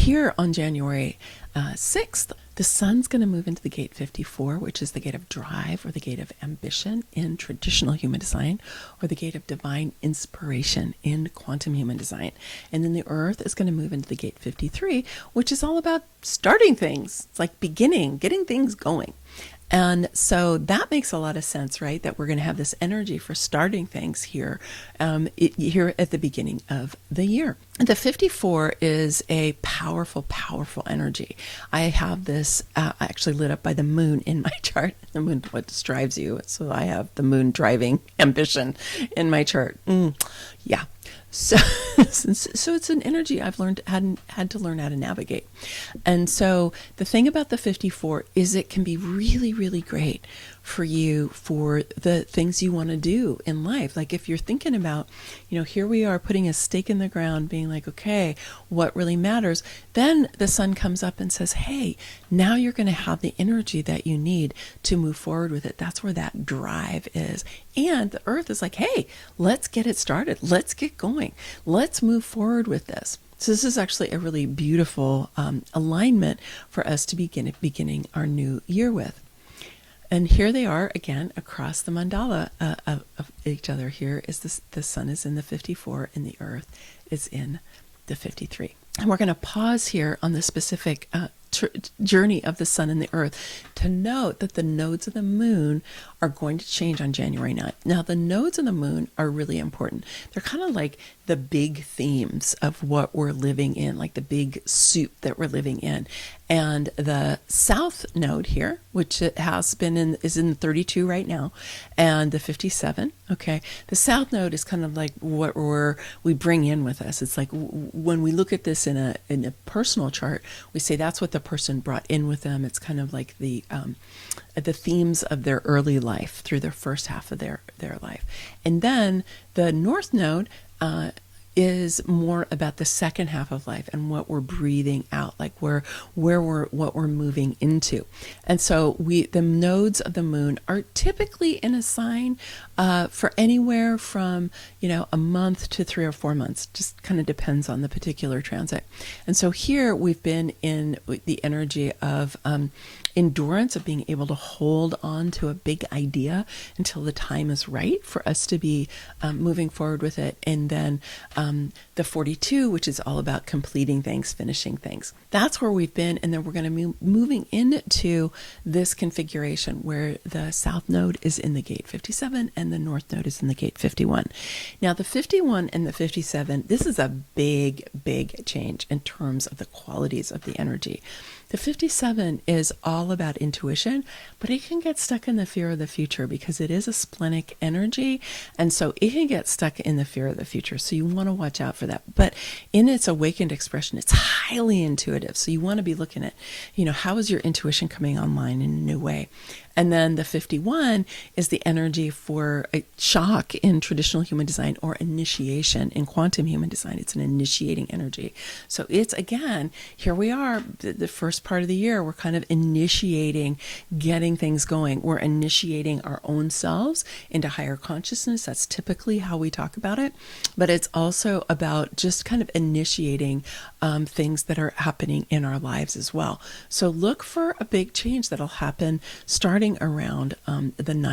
here on January 6th, the sun's going to move into the gate 54, which is the gate of drive or the gate of ambition in traditional human design, or the gate of divine inspiration in quantum human design. And then the earth is going to move into the gate 53, which is all about starting things. It's like beginning, getting things going. And so that makes a lot of sense, right? That we're going to have this energy for starting things here, here at the beginning of the year. The 54 is a powerful, powerful energy. I have this actually lit up by the moon in my chart. The moon, what drives you? So I have the moon driving ambition in my chart. Yeah. So it's an energy I've had to learn how to navigate. And so the thing about the 54 is it can be really, really great for you for the things you want to do in life. Like if you're thinking about, here we are putting a stake in the ground, being like, okay, what really matters? Then the sun comes up and says, hey, now you're going to have the energy that you need to move forward with it. That's where that drive is. And the earth is like, hey, let's get it started. Let's get going. Let's move forward with this. So this is actually a really beautiful alignment for us to beginning our new year with. And here they are again across the mandala of each other. Here is the sun is in the 54 and the earth is in the 53. And we're going to pause here on the specific journey of the sun and the earth to note that the nodes of the moon are going to change on January 9th. Now, the nodes of the moon are really important. They're kind of like the big themes of what we're living in, like the big soup that we're living in. And the south node here, which it has been is in 32 right now, and the 57. Okay, the south node is kind of like what we bring in with us. It's like when we look at this in a personal chart, we say that's what the person brought in with them. It's kind of like the themes of their early life through their first half of their life. And then the north node is more about the second half of life and what we're breathing out, like what we're moving into. And so the nodes of the moon are typically in a sign for anywhere from a month to 3 or 4 months. Just kind of depends on the particular transit. And so here we've been in the energy of endurance, of being able to hold on to a big idea until the time is right for us to be moving forward with it. And then the 42, which is all about completing things, finishing things. That's where we've been. And then we're going to be moving into this configuration where the south node is in the gate 57 and the north node is in the gate 51. Now, the 51 and the 57, this is a big, big change in terms of the qualities of the energy. The 57 is all about intuition, but it can get stuck in the fear of the future because it is a splenic energy. And so it can get stuck in the fear of the future. So you want to watch out for that. But in its awakened expression, it's highly intuitive. So you want to be looking at, how is your intuition coming online in a new way? And then the 51 is the energy for a shock in traditional human design or initiation in quantum human design. It's an initiating energy. So it's, again, here we are, the first part of the year, we're kind of initiating, getting things going. We're initiating our own selves into higher consciousness. That's typically how we talk about it. But it's also about just kind of initiating things that are happening in our lives as well. So look for a big change that'll happen starting around the 9th